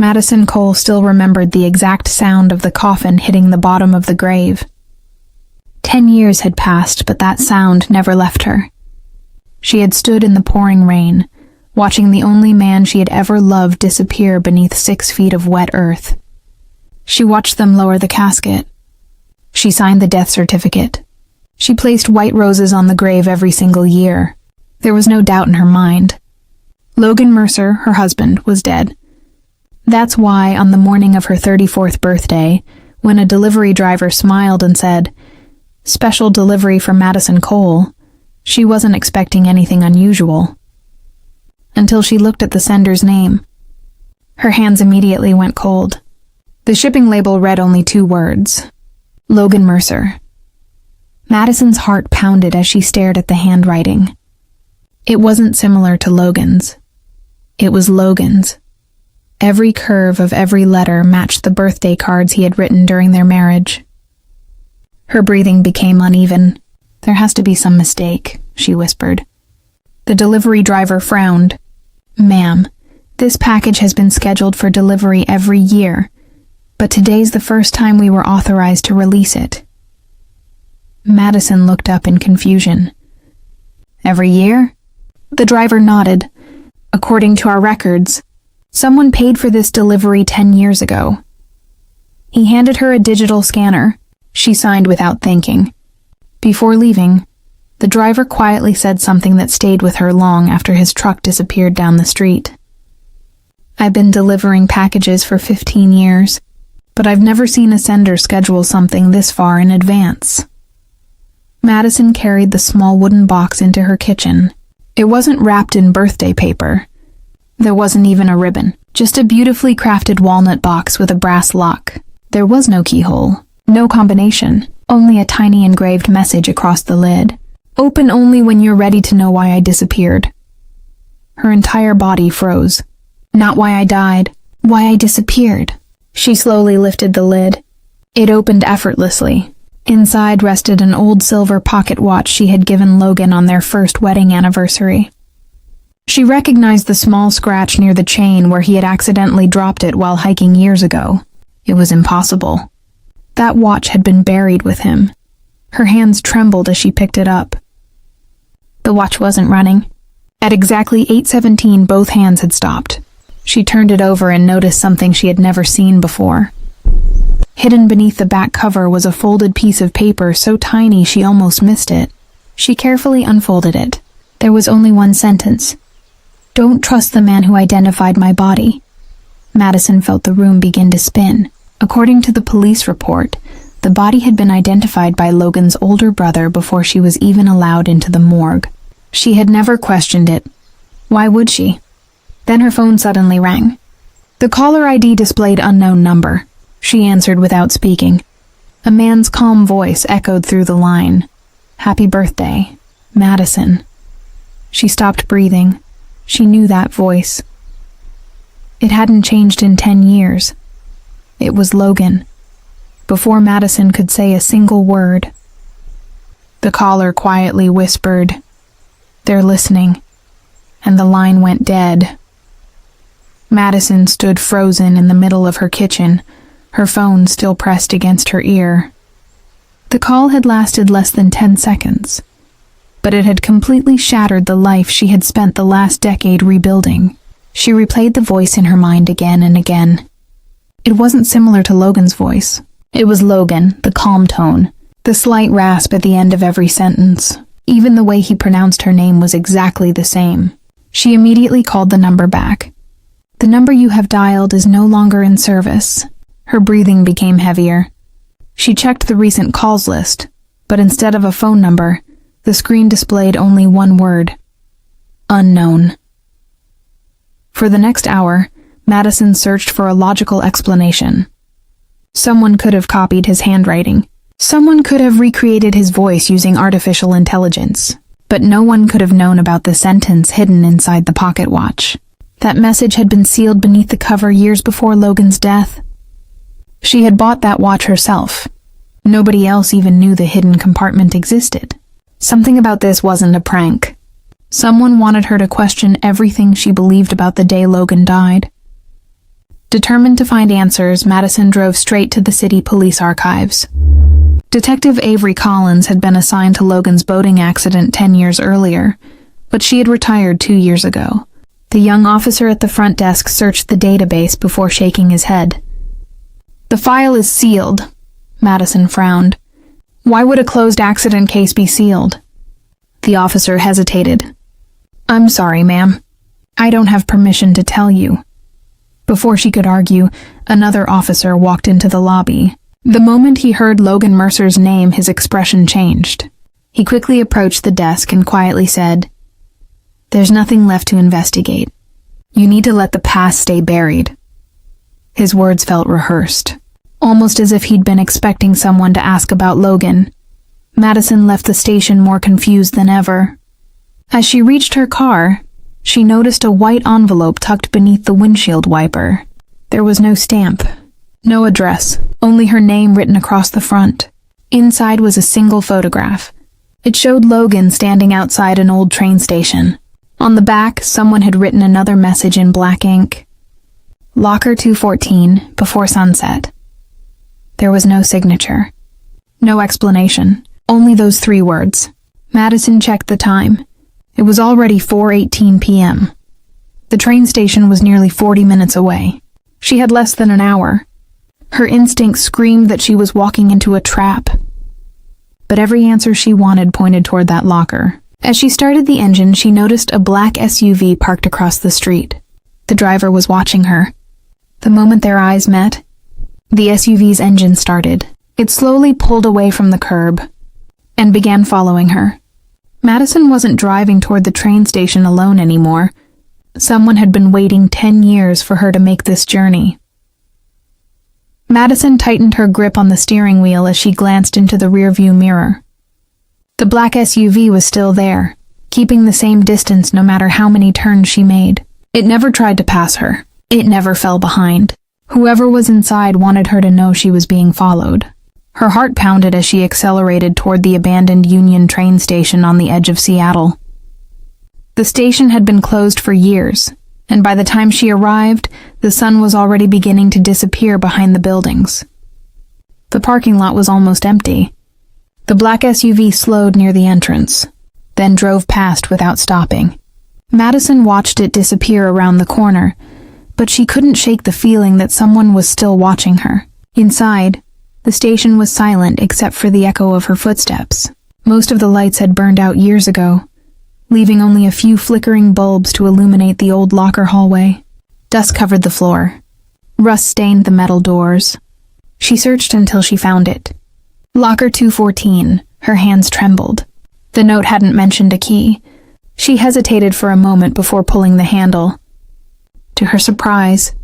Madison Cole still remembered the exact sound of the coffin hitting the bottom of the grave. 10 years had passed, but that sound never left her. She had stood in the pouring rain, watching the only man she had ever loved disappear beneath 6 feet of wet earth. She watched them lower the casket. She signed the death certificate. She placed white roses on the grave every single year. There was no doubt in her mind. Logan Mercer, her husband, was dead. That's why, on the morning of her 34th birthday, when a delivery driver smiled and said, "Special delivery for Madison Cole," she wasn't expecting anything unusual. Until she looked at the sender's name. Her hands immediately went cold. The shipping label read only 2 words: Logan Mercer. Madison's heart pounded as she stared at the handwriting. It wasn't similar to Logan's. It was Logan's. Every curve of every letter matched the birthday cards he had written during their marriage. Her breathing became uneven. "There has to be some mistake," she whispered. The delivery driver frowned. "Ma'am, this package has been scheduled for delivery every year, but today's the first time we were authorized to release it." Madison looked up in confusion. "Every year?" The driver nodded. "According to our records, someone paid for this delivery 10 years ago." He handed her a digital scanner. She signed without thinking. Before leaving, the driver quietly said something that stayed with her long after his truck disappeared down the street. "I've been delivering packages for 15 years, but I've never seen a sender schedule something this far in advance." Madison carried the small wooden box into her kitchen. It wasn't wrapped in birthday paper. There wasn't even a ribbon, just a beautifully crafted walnut box with a brass lock. There was no keyhole, no combination, only a tiny engraved message across the lid. "Open only when you're ready to know why I disappeared." Her entire body froze. Not why I died, why I disappeared. She slowly lifted the lid. It opened effortlessly. Inside rested an old silver pocket watch she had given Logan on their first wedding anniversary. She recognized the small scratch near the chain where he had accidentally dropped it while hiking years ago. It was impossible. That watch had been buried with him. Her hands trembled as she picked it up. The watch wasn't running. At exactly 8:17, both hands had stopped. She turned it over and noticed something she had never seen before. Hidden beneath the back cover was a folded piece of paper so tiny she almost missed it. She carefully unfolded it. There was only one sentence. "Don't trust the man who identified my body." Madison felt the room begin to spin. According to the police report, the body had been identified by Logan's older brother before she was even allowed into the morgue. She had never questioned it. Why would she? Then her phone suddenly rang. The caller ID displayed unknown number. She answered without speaking. A man's calm voice echoed through the line. "Happy birthday, Madison." She stopped breathing. She knew that voice. It hadn't changed in 10 years. It was Logan. Before Madison could say a single word. The caller quietly whispered, "They're listening," and the line went dead. Madison stood frozen in the middle of her kitchen, her phone still pressed against her ear. The call had lasted less than 10 seconds, but it had completely shattered the life she had spent the last decade rebuilding. She replayed the voice in her mind again and again. It wasn't similar to Logan's voice. It was Logan, the calm tone, the slight rasp at the end of every sentence. Even the way he pronounced her name was exactly the same. She immediately called the number back. "The number you have dialed is no longer in service." Her breathing became heavier. She checked the recent calls list, but instead of a phone number, the screen displayed only one word: unknown. For the next hour, Madison searched for a logical explanation. Someone could have copied his handwriting. Someone could have recreated his voice using artificial intelligence. But no one could have known about the sentence hidden inside the pocket watch. That message had been sealed beneath the cover years before Logan's death. She had bought that watch herself. Nobody else even knew the hidden compartment existed. Something about this wasn't a prank. Someone wanted her to question everything she believed about the day Logan died. Determined to find answers, Madison drove straight to the city police archives. Detective Avery Collins had been assigned to Logan's boating accident 10 years earlier, but she had retired 2 years ago. The young officer at the front desk searched the database before shaking his head. "The file is sealed," Madison frowned. "Why would a closed accident case be sealed?" The officer hesitated. "I'm sorry, ma'am. I don't have permission to tell you." Before she could argue, another officer walked into the lobby. The moment he heard Logan Mercer's name, his expression changed. He quickly approached the desk and quietly said, "There's nothing left to investigate. You need to let the past stay buried." His words felt rehearsed, almost as if he'd been expecting someone to ask about Logan. Madison left the station more confused than ever. As she reached her car, she noticed a white envelope tucked beneath the windshield wiper. There was no stamp, no address, only her name written across the front. Inside was a single photograph. It showed Logan standing outside an old train station. On the back, someone had written another message in black ink. "Locker 214, before sunset." There was no signature, no explanation, only those 3 words. Madison checked the time. It was already 4:18 p.m. The train station was nearly 40 minutes away. She had less than an hour. Her instincts screamed that she was walking into a trap. But every answer she wanted pointed toward that locker. As she started the engine, she noticed a black SUV parked across the street. The driver was watching her. The moment their eyes met, the SUV's engine started. It slowly pulled away from the curb and began following her. Madison wasn't driving toward the train station alone anymore. Someone had been waiting 10 years for her to make this journey. Madison tightened her grip on the steering wheel as she glanced into the rearview mirror. The black SUV was still there, keeping the same distance no matter how many turns she made. It never tried to pass her. It never fell behind. Whoever was inside wanted her to know she was being followed. Her heart pounded as she accelerated toward the abandoned Union train station on the edge of Seattle. The station had been closed for years, and by the time she arrived, the sun was already beginning to disappear behind the buildings. The parking lot was almost empty. The black SUV slowed near the entrance, then drove past without stopping. Madison watched it disappear around the corner, but she couldn't shake the feeling that someone was still watching her. Inside, the station was silent except for the echo of her footsteps. Most of the lights had burned out years ago, leaving only a few flickering bulbs to illuminate the old locker hallway. Dust covered the floor. Rust stained the metal doors. She searched until she found it. Locker 214. Her hands trembled. The note hadn't mentioned a key. She hesitated for a moment before pulling the handle. To her surprise,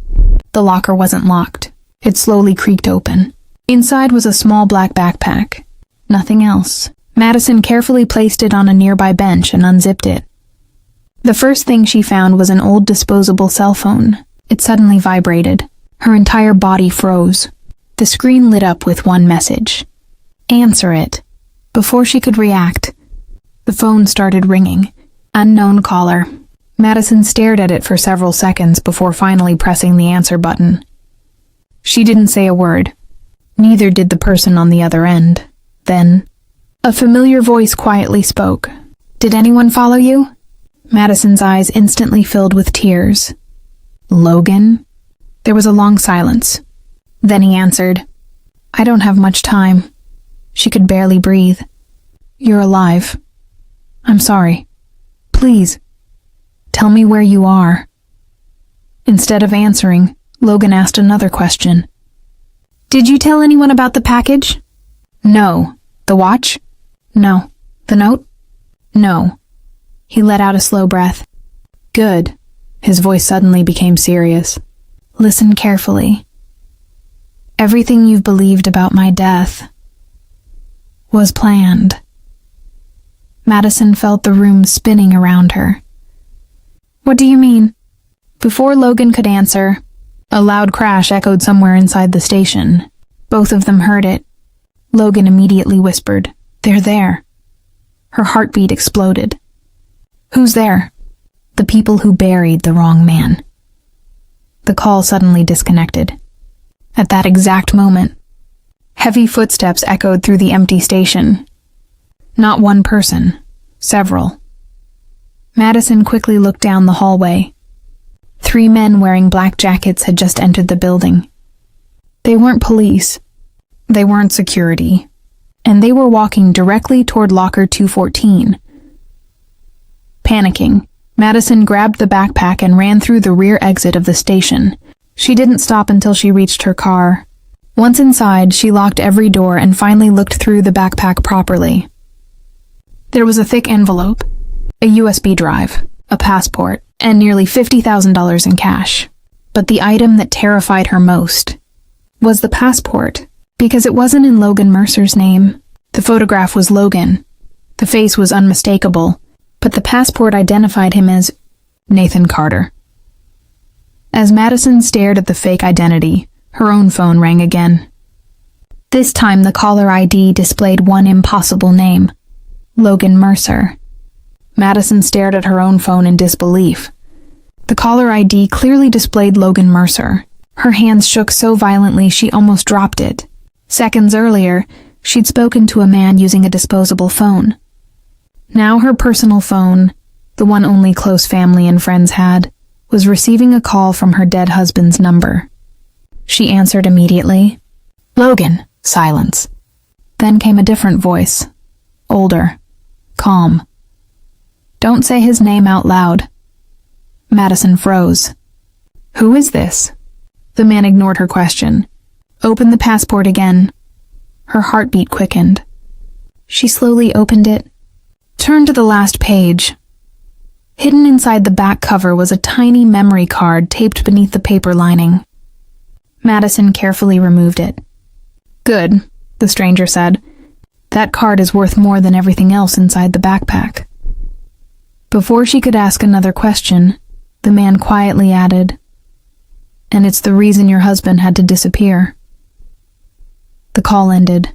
the locker wasn't locked. It slowly creaked open. Inside was a small black backpack. Nothing else. Madison carefully placed it on a nearby bench and unzipped it. The first thing she found was an old disposable cell phone. It suddenly vibrated. Her entire body froze. The screen lit up with one message. "Answer it." Before she could react, the phone started ringing. Unknown caller. Madison stared at it for several seconds before finally pressing the answer button. She didn't say a word. Neither did the person on the other end. Then, a familiar voice quietly spoke. "Did anyone follow you?" Madison's eyes instantly filled with tears. "Logan?" There was a long silence. Then he answered, "I don't have much time." She could barely breathe. "You're alive. I'm sorry. Please, tell me where you are." Instead of answering, Logan asked another question. "Did you tell anyone about the package?" "No." "The watch?" "No." "The note?" "No." He let out a slow breath. "Good." His voice suddenly became serious. "Listen carefully. Everything you've believed about my death was planned." Madison felt the room spinning around her. "What do you mean?" Before Logan could answer, a loud crash echoed somewhere inside the station. Both of them heard it. Logan immediately whispered, "They're there." Her heartbeat exploded. "Who's there?" "The people who buried the wrong man." The call suddenly disconnected. At that exact moment, heavy footsteps echoed through the empty station. Not one person, several. Madison quickly looked down the hallway. 3 men wearing black jackets had just entered the building. They weren't police. They weren't security. And they were walking directly toward locker 214. Panicking, Madison grabbed the backpack and ran through the rear exit of the station. She didn't stop until she reached her car. Once inside, she locked every door and finally looked through the backpack properly. There was a thick envelope, a USB drive, a passport, and nearly $50,000 in cash. But the item that terrified her most was the passport, because it wasn't in Logan Mercer's name. The photograph was Logan. The face was unmistakable, but the passport identified him as Nathan Carter. As Madison stared at the fake identity, her own phone rang again. This time the caller ID displayed one impossible name, Logan Mercer. Madison stared at her own phone in disbelief. The caller ID clearly displayed Logan Mercer. Her hands shook so violently she almost dropped it. Seconds earlier, she'd spoken to a man using a disposable phone. Now her personal phone, the one only close family and friends had, was receiving a call from her dead husband's number. She answered immediately. "Logan." Silence. Then came a different voice. Older. Calm. "Don't say his name out loud." Madison froze. "Who is this?" The man ignored her question. "Open the passport again." Her heartbeat quickened. She slowly opened it. Turned to the last page. Hidden inside the back cover was a tiny memory card taped beneath the paper lining. Madison carefully removed it. "Good," the stranger said. "That card is worth more than everything else inside the backpack." Before she could ask another question, the man quietly added, "And it's the reason your husband had to disappear." The call ended.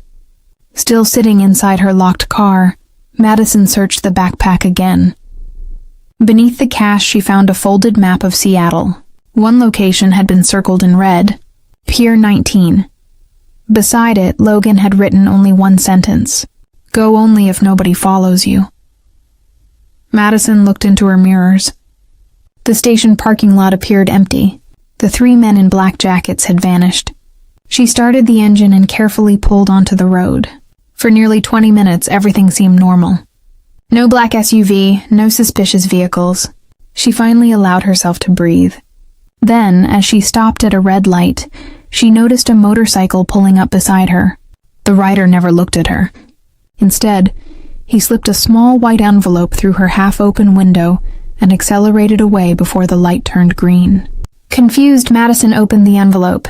Still sitting inside her locked car, Madison searched the backpack again. Beneath the cash, she found a folded map of Seattle. One location had been circled in red, Pier 19. Beside it, Logan had written only one sentence, "Go only if nobody follows you." Madison looked into her mirrors. The station parking lot appeared empty. The 3 men in black jackets had vanished. She started the engine and carefully pulled onto the road. For nearly 20 minutes, everything seemed normal. No black SUV, no suspicious vehicles. She finally allowed herself to breathe. Then, as she stopped at a red light, she noticed a motorcycle pulling up beside her. The rider never looked at her. Instead, he slipped a small white envelope through her half-open window and accelerated away before the light turned green. Confused, Madison opened the envelope.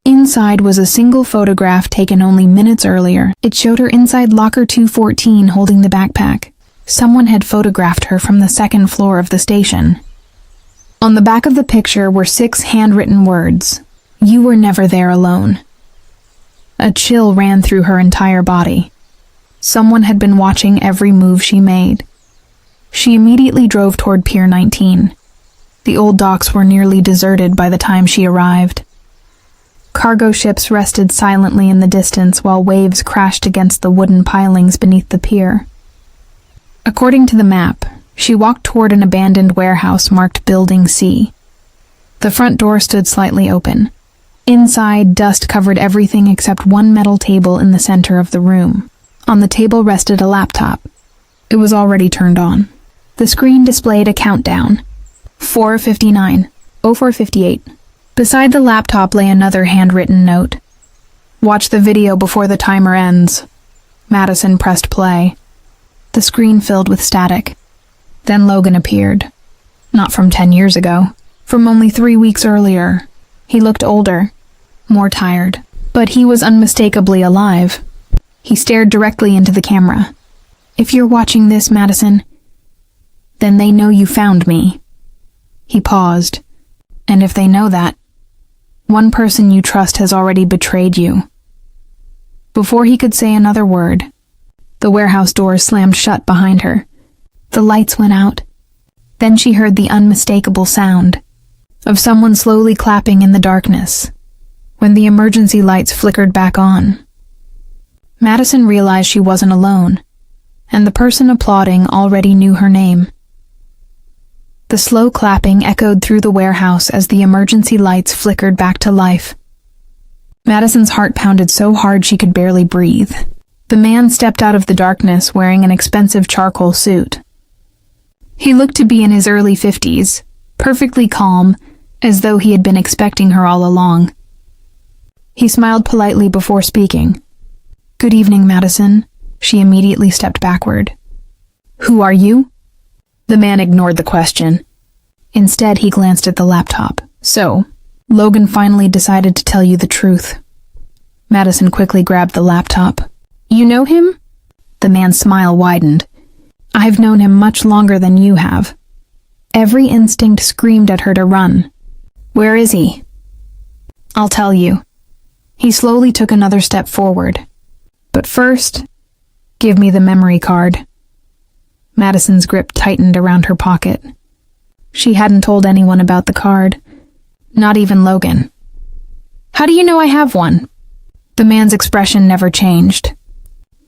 Inside was a single photograph taken only minutes earlier. It showed her inside locker 214 holding the backpack. Someone had photographed her from the second floor of the station. On the back of the picture were 6 handwritten words. "You were never there alone." A chill ran through her entire body. Someone had been watching every move she made. She immediately drove toward Pier 19. The old docks were nearly deserted by the time she arrived. Cargo ships rested silently in the distance while waves crashed against the wooden pilings beneath the pier. According to the map, she walked toward an abandoned warehouse marked Building C. The front door stood slightly open. Inside, dust covered everything except one metal table in the center of the room. On the table rested a laptop. It was already turned on. The screen displayed a countdown. 4:59, 04:58. Beside the laptop lay another handwritten note. "Watch the video before the timer ends." Madison pressed play. The screen filled with static. Then Logan appeared. Not from 10 years ago. From only 3 weeks earlier. He looked older, more tired. But he was unmistakably alive. He stared directly into the camera. "If you're watching this, Madison, then they know you found me." He paused. "And if they know that, one person you trust has already betrayed you." Before he could say another word, the warehouse doors slammed shut behind her. The lights went out. Then she heard the unmistakable sound. of someone slowly clapping in the darkness. When the emergency lights flickered back on, Madison realized she wasn't alone, and the person applauding already knew her name. The slow clapping echoed through the warehouse as the emergency lights flickered back to life. Madison's heart pounded so hard she could barely breathe. The man stepped out of the darkness wearing an expensive charcoal suit. He looked to be in his early 50s, perfectly calm, as though he had been expecting her all along. He smiled politely before speaking. "Good evening, Madison." She immediately stepped backward. "Who are you?" The man ignored the question. Instead, he glanced at the laptop. "So, Logan finally decided to tell you the truth." Madison quickly grabbed the laptop. "You know him?" The man's smile widened. "I've known him much longer than you have." Every instinct screamed at her to run. "Where is he?" "I'll tell you." He slowly took another step forward. "But first, give me the memory card." Madison's grip tightened around her pocket. She hadn't told anyone about the card, not even Logan. "How do you know I have one?" The man's expression never changed.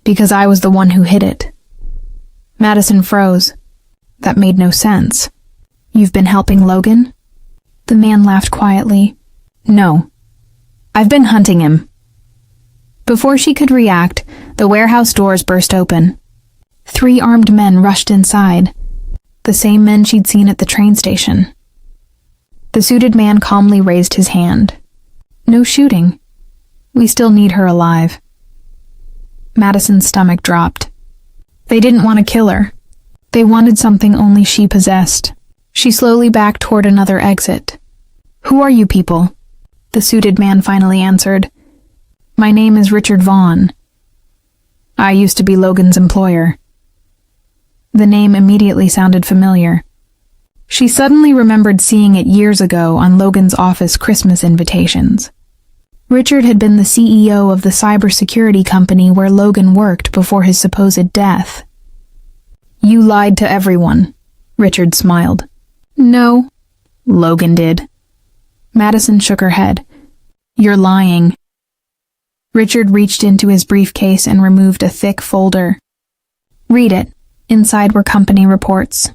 "Because I was the one who hid it." Madison froze. That made no sense. "You've been helping Logan?" The man laughed quietly. "No. I've been hunting him." Before she could react, the warehouse doors burst open. 3 armed men rushed inside, the same men she'd seen at the train station. The suited man calmly raised his hand. "No shooting. We still need her alive." Madison's stomach dropped. They didn't want to kill her. They wanted something only she possessed. She slowly backed toward another exit. "Who are you people?" The suited man finally answered. "My name is Richard Vaughn. I used to be Logan's employer." The name immediately sounded familiar. She suddenly remembered seeing it years ago on Logan's office Christmas invitations. Richard had been the CEO of the cybersecurity company where Logan worked before his supposed death. "You lied to everyone," Richard smiled. "No, Logan did." Madison shook her head. "You're lying." Richard reached into his briefcase and removed a thick folder. "Read it." Inside were company reports,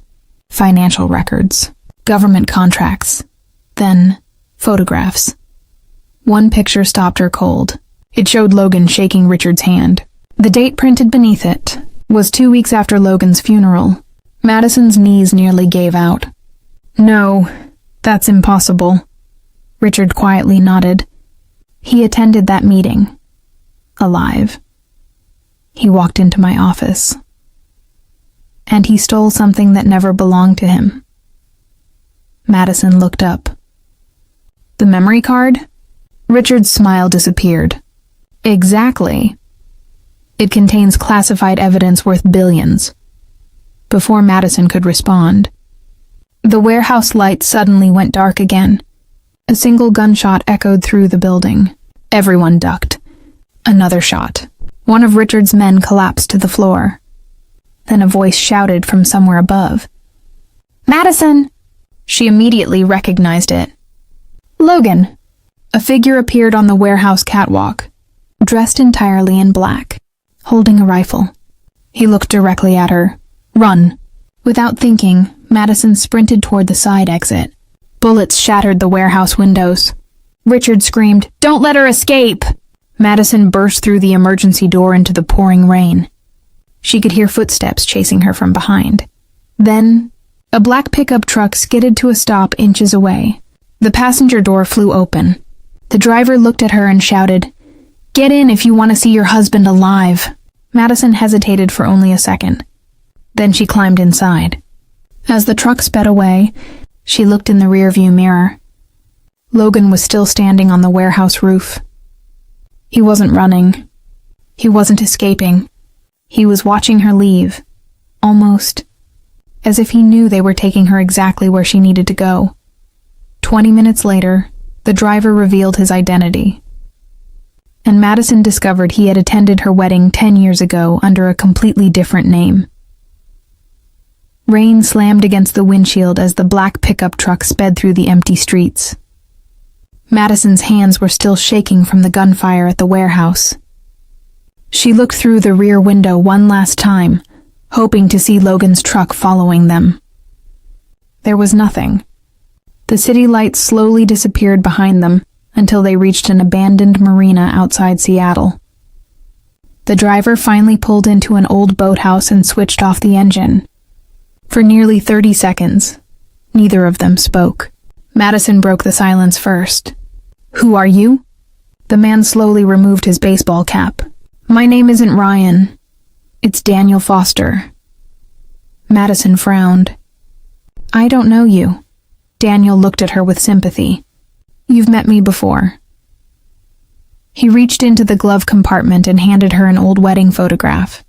financial records, government contracts, then photographs. One picture stopped her cold. It showed Logan shaking Richard's hand. The date printed beneath it was 2 weeks after Logan's funeral. Madison's knees nearly gave out. "No, that's impossible." Richard quietly nodded. "He attended that meeting. Alive. He walked into my office. And he stole something that never belonged to him." Madison looked up. "The memory card?" Richard's smile disappeared. "Exactly. It contains classified evidence worth billions." Before Madison could respond, the warehouse lights suddenly went dark again. A single gunshot echoed through the building. Everyone ducked. Another shot. One of Richard's men collapsed to the floor. Then a voice shouted from somewhere above. "Madison!" She immediately recognized it. "Logan!" A figure appeared on the warehouse catwalk, dressed entirely in black, holding a rifle. He looked directly at her. "Run!" Without thinking, Madison sprinted toward the side exit. Bullets shattered the warehouse windows. Richard screamed, "Don't let her escape!" Madison burst through the emergency door into the pouring rain. She could hear footsteps chasing her from behind. Then, a black pickup truck skidded to a stop inches away. The passenger door flew open. The driver looked at her and shouted, "Get in if you want to see your husband alive." Madison hesitated for only a second. Then she climbed inside. As the truck sped away, she looked in the rearview mirror. Logan was still standing on the warehouse roof. He wasn't running. He wasn't escaping. He was watching her leave, almost as if he knew they were taking her exactly where she needed to go. 20 minutes later, the driver revealed his identity. And Madison discovered he had attended her wedding 10 years ago under a completely different name. Rain slammed against the windshield as the black pickup truck sped through the empty streets. Madison's hands were still shaking from the gunfire at the warehouse. She looked through the rear window one last time, hoping to see Logan's truck following them. There was nothing. The city lights slowly disappeared behind them until they reached an abandoned marina outside Seattle. The driver finally pulled into an old boathouse and switched off the engine. For nearly 30 seconds, neither of them spoke. Madison broke the silence first. "Who are you?" The man slowly removed his baseball cap. "My name isn't Ryan. It's Daniel Foster." Madison frowned. "I don't know you." Daniel looked at her with sympathy. "You've met me before." He reached into the glove compartment and handed her an old wedding photograph.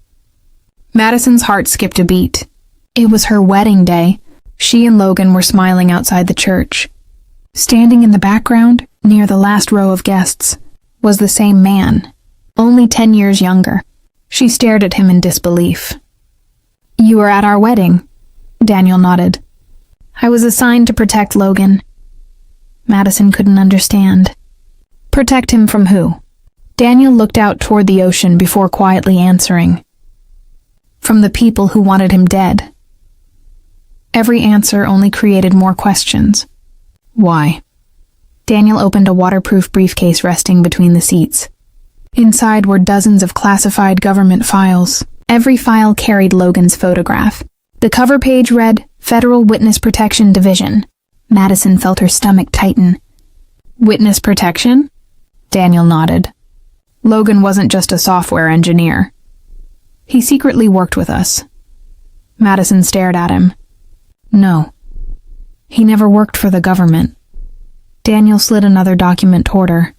Madison's heart skipped a beat. It was her wedding day. She and Logan were smiling outside the church. Standing in the background, near the last row of guests, was the same man, only 10 years younger. She stared at him in disbelief. "You were at our wedding?" Daniel nodded. "I was assigned to protect Logan." Madison couldn't understand. "Protect him from who?" Daniel looked out toward the ocean before quietly answering. "From the people who wanted him dead." Every answer only created more questions. "Why?" Daniel opened a waterproof briefcase resting between the seats. Inside were dozens of classified government files. Every file carried Logan's photograph. The cover page read, "Federal Witness Protection Division." Madison felt her stomach tighten. "Witness protection?" Daniel nodded. "Logan wasn't just a software engineer. He secretly worked with us." Madison stared at him. "No. He never worked for the government." Daniel slid another document toward her.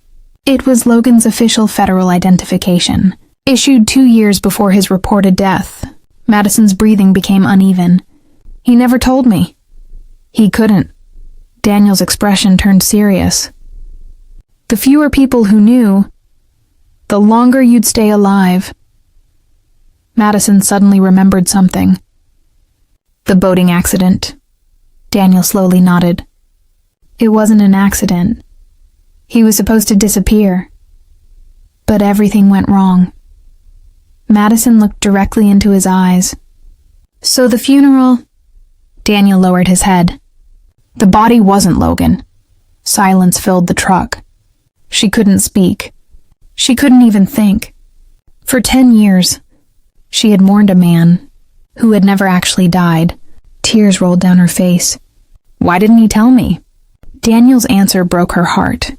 It was Logan's official federal identification, issued 2 years before his reported death. Madison's breathing became uneven. "He never told me." "He couldn't." Daniel's expression turned serious. "The fewer people who knew, the longer you'd stay alive." Madison suddenly remembered something. "The boating accident." Daniel slowly nodded. "It wasn't an accident. He was supposed to disappear. But everything went wrong." Madison looked directly into his eyes. "So the funeral—" Daniel lowered his head. "The body wasn't Logan." Silence filled the truck. She couldn't speak. She couldn't even think. For 10 years, she had mourned a man who had never actually died. Tears rolled down her face. "Why didn't he tell me?" Daniel's answer broke her heart.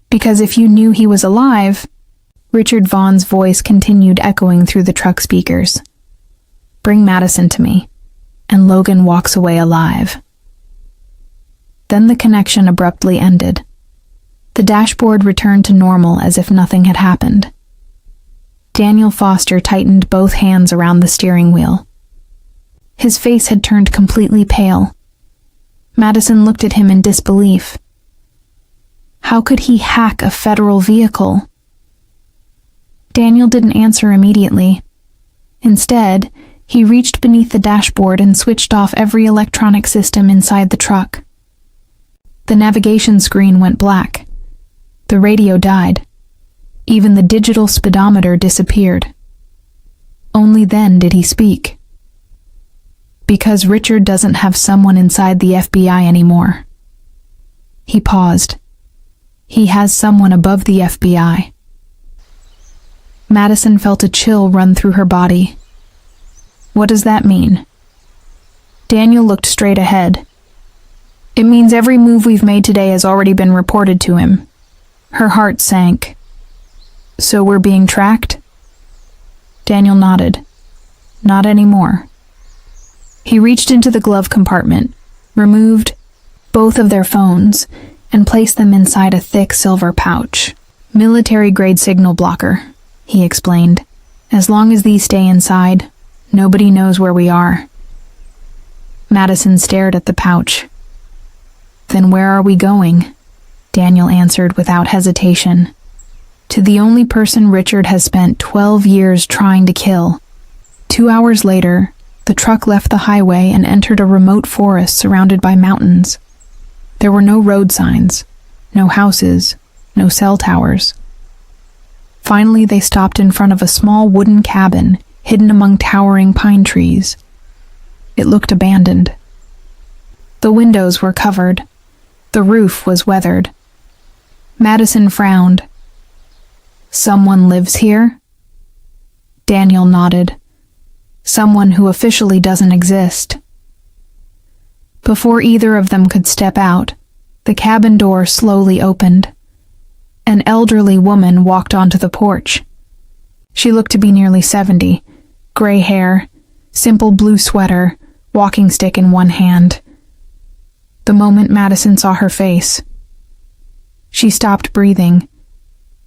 "Because if you knew he was alive..." Richard Vaughn's voice continued echoing through the truck speakers. "Bring Madison to me, and Logan walks away alive." Then the connection abruptly ended. The dashboard returned to normal as if nothing had happened. Daniel Foster tightened both hands around the steering wheel. His face had turned completely pale. Madison looked at him in disbelief. How could he hack a federal vehicle? Daniel didn't answer immediately. Instead, he reached beneath the dashboard and switched off every electronic system inside the truck. The navigation screen went black. The radio died. Even the digital speedometer disappeared. Only then did he speak. "Because Richard doesn't have someone inside the FBI anymore." He paused. "He has someone above the FBI." Madison felt a chill run through her body. "What does that mean?" Daniel looked straight ahead. "It means every move we've made today has already been reported to him." Her heart sank. "So we're being tracked?" Daniel nodded. "Not anymore." He reached into the glove compartment, removed both of their phones, and placed them inside a thick silver pouch. "Military-grade signal blocker," he explained. "As long as these stay inside, nobody knows where we are." Madison stared at the pouch. "Then where are we going?" Daniel answered without hesitation. "To the only person Richard has spent 12 years trying to kill." 2 hours later, The truck left the highway and entered a remote forest surrounded by mountains. There were no road signs, no houses, no cell towers. Finally, they stopped in front of a small wooden cabin hidden among towering pine trees. It looked abandoned. The windows were covered. The roof was weathered. Madison frowned. "Someone lives here?" Daniel nodded. "Someone who officially doesn't exist." Before either of them could step out, the cabin door slowly opened. An elderly woman walked onto the porch. She looked to be nearly 70, gray hair, simple blue sweater, walking stick in one hand. The moment Madison saw her face, she stopped breathing.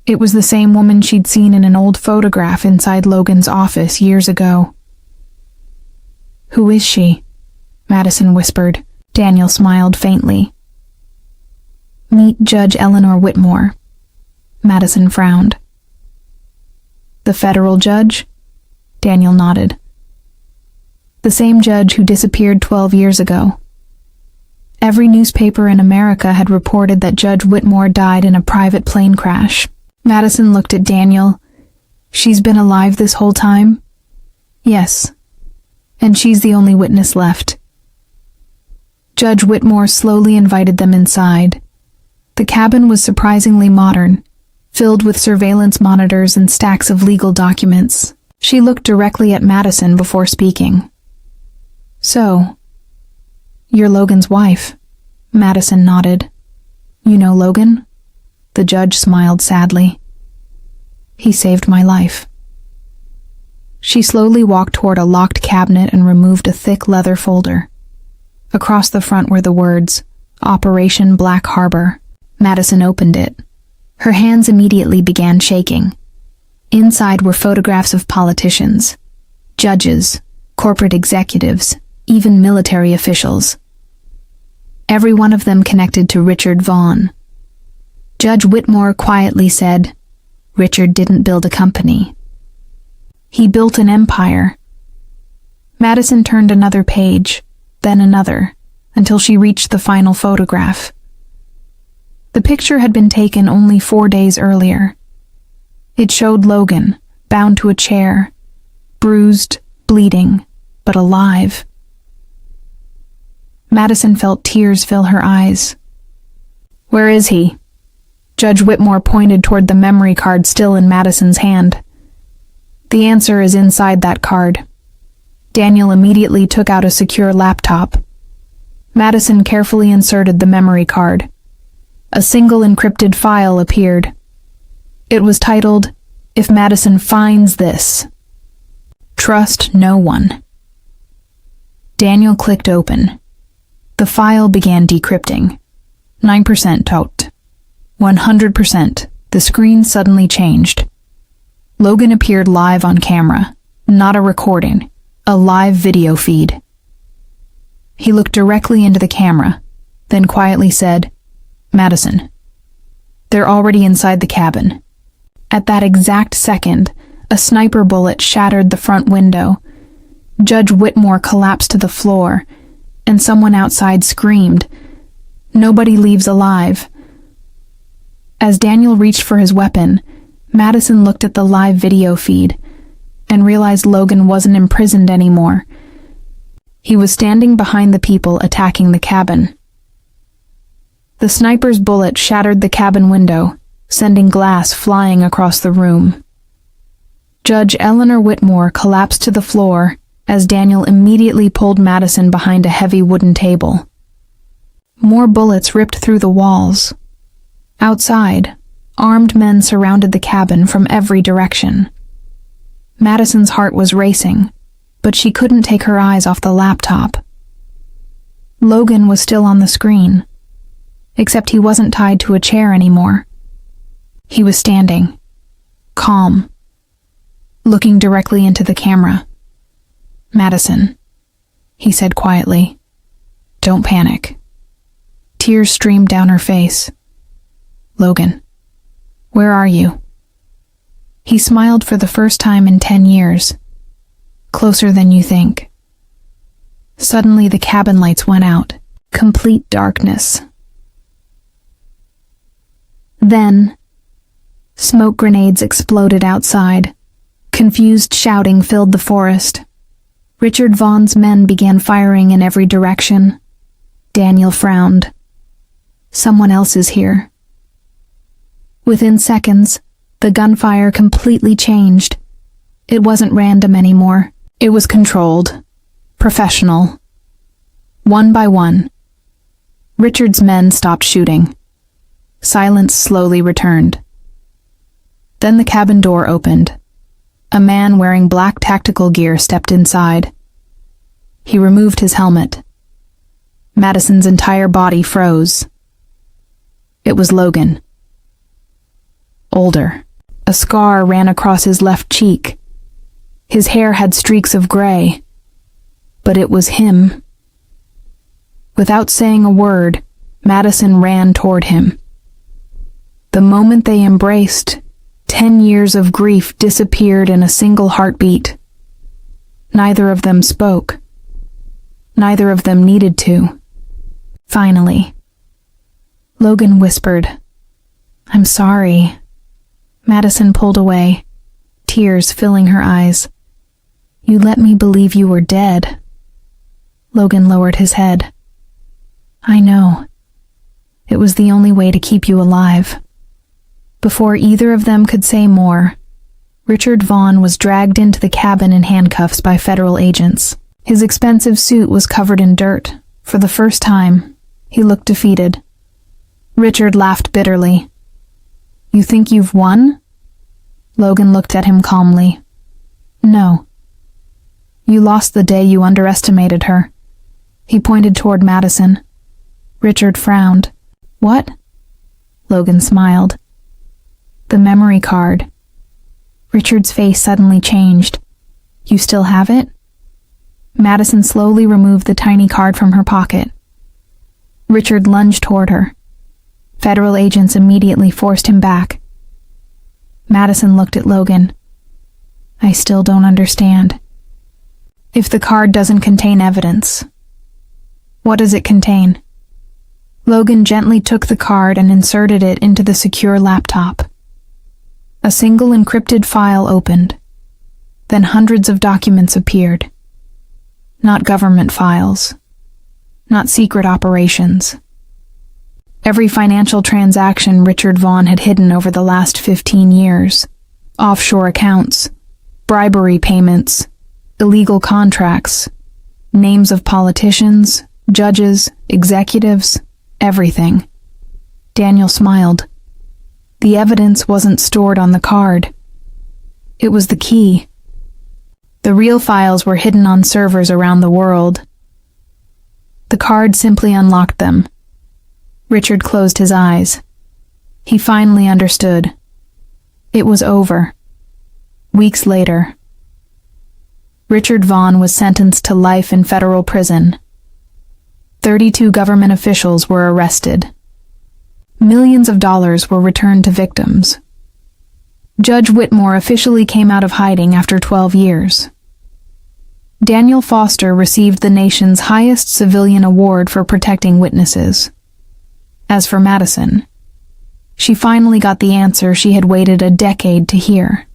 It was the same woman she'd seen in an old photograph inside Logan's office years ago. "Who is she?" Madison whispered. Daniel smiled faintly. "Meet Judge Eleanor Whitmore." Madison frowned. "The federal judge?" Daniel nodded. "The same judge who disappeared 12 years ago. Every newspaper in America had reported that Judge Whitmore died in a private plane crash." Madison looked at Daniel. "She's been alive this whole time?" "Yes. And she's the only witness left." Judge Whitmore slowly invited them inside. The cabin was surprisingly modern, filled with surveillance monitors and stacks of legal documents. She looked directly at Madison before speaking. "So, you're Logan's wife." Madison nodded. "You know Logan?" The judge smiled sadly. "He saved my life." She slowly walked toward a locked cabinet and removed a thick leather folder. Across the front were the words, "Operation Black Harbor." Madison opened it. Her hands immediately began shaking. Inside were photographs of politicians, judges, corporate executives, even military officials. Every one of them connected to Richard Vaughn. Judge Whitmore quietly said, "Richard didn't build a company. He built an empire." Madison turned another page, then another, until she reached the final photograph. The picture had been taken only 4 days earlier. It showed Logan, bound to a chair, bruised, bleeding, but alive. Madison felt tears fill her eyes. "Where is he?" Judge Whitmore pointed toward the memory card still in Madison's hand. "The answer is inside that card." Daniel immediately took out a secure laptop. Madison carefully inserted the memory card. A single encrypted file appeared. It was titled, "If Madison finds this, trust no one." Daniel clicked open. The file began decrypting. 9% tote. 100%. The screen suddenly changed. Logan appeared live on camera, not a recording, a live video feed. He looked directly into the camera, then quietly said, "Madison, they're already inside the cabin." At that exact second, a sniper bullet shattered the front window. Judge Whitmore collapsed to the floor, and someone outside screamed, "Nobody leaves alive." As Daniel reached for his weapon, Madison looked at the live video feed and realized Logan wasn't imprisoned anymore. He was standing behind the people attacking the cabin. The sniper's bullet shattered the cabin window, sending glass flying across the room. Judge Eleanor Whitmore collapsed to the floor as Daniel immediately pulled Madison behind a heavy wooden table. More bullets ripped through the walls. Outside, armed men surrounded the cabin from every direction. Madison's heart was racing, but she couldn't take her eyes off the laptop. Logan was still on the screen, except he wasn't tied to a chair anymore. He was standing, calm, looking directly into the camera. "Madison," he said quietly, "don't panic." Tears streamed down her face. "Logan, where are you?" He smiled for the first time in 10 years. "Closer than you think." Suddenly the cabin lights went out. Complete darkness. Then, smoke grenades exploded outside. Confused shouting filled the forest. Richard Vaughn's men began firing in every direction. Daniel frowned. Someone else is here. Within seconds, the gunfire completely changed. It wasn't random anymore. It was controlled. Professional. One by one, Richard's men stopped shooting. Silence slowly returned. Then the cabin door opened. A man wearing black tactical gear stepped inside. He removed his helmet. Madison's entire body froze. It was Logan. Older. A scar ran across his left cheek. His hair had streaks of gray. But it was him. Without saying a word, Madison ran toward him. The moment they embraced, 10 years of grief disappeared in a single heartbeat. Neither of them spoke. Neither of them needed to. Finally, Logan whispered, "I'm sorry." Madison pulled away, tears filling her eyes. "You let me believe you were dead." Logan lowered his head. "I know. It was the only way to keep you alive." Before either of them could say more, Richard Vaughn was dragged into the cabin in handcuffs by federal agents. His expensive suit was covered in dirt. For the first time, he looked defeated. Richard laughed bitterly. "You think you've won?" Logan looked at him calmly. "No. You lost the day you underestimated her." He pointed toward Madison. Richard frowned. "What?" Logan smiled. "The memory card." Richard's face suddenly changed. "You still have it?" Madison slowly removed the tiny card from her pocket. Richard lunged toward her. Federal agents immediately forced him back. Madison looked at Logan. "I still don't understand. If the card doesn't contain evidence, what does it contain?" Logan gently took the card and inserted it into the secure laptop. A single encrypted file opened. Then hundreds of documents appeared. Not government files. Not secret operations. Every financial transaction Richard Vaughn had hidden over the last 15 years. Offshore accounts, bribery payments, illegal contracts, names of politicians, judges, executives, everything. Daniel smiled. The evidence wasn't stored on the card. It was the key. The real files were hidden on servers around the world. The card simply unlocked them. Richard closed his eyes. He finally understood. It was over. Weeks later, Richard Vaughn was sentenced to life in federal prison. 32 government officials were arrested. Millions of dollars were returned to victims. Judge Whitmore officially came out of hiding after 12 years. Daniel Foster received the nation's highest civilian award for protecting witnesses. As for Madison, she finally got the answer she had waited a decade to hear.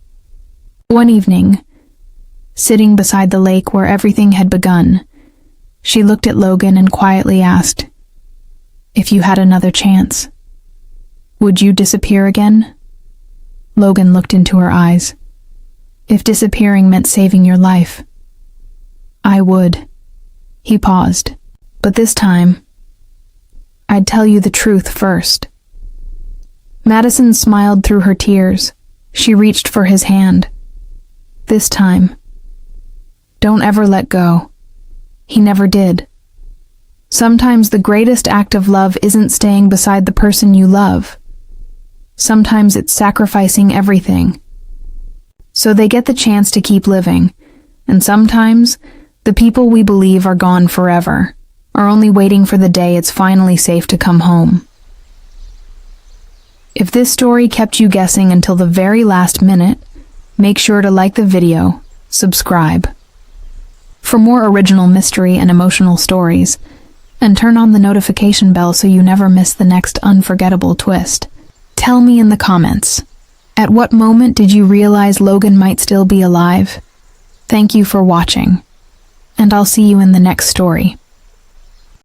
One evening, sitting beside the lake where everything had begun, she looked at Logan and quietly asked, "If you had another chance, would you disappear again?" Logan looked into her eyes. "If disappearing meant saving your life, I would." He paused. "But this time, I'd tell you the truth first." Madison smiled through her tears. She reached for his hand. "This time, don't ever let go." He never did. Sometimes the greatest act of love isn't staying beside the person you love. Sometimes it's sacrificing everything, so they get the chance to keep living. And sometimes, the people we believe are gone forever, are only waiting for the day it's finally safe to come home. If this story kept you guessing until the very last minute, make sure to like the video, subscribe, for more original mystery and emotional stories, and turn on the notification bell so you never miss the next unforgettable twist. Tell me in the comments, at what moment did you realize Logan might still be alive? Thank you for watching, and I'll see you in the next story.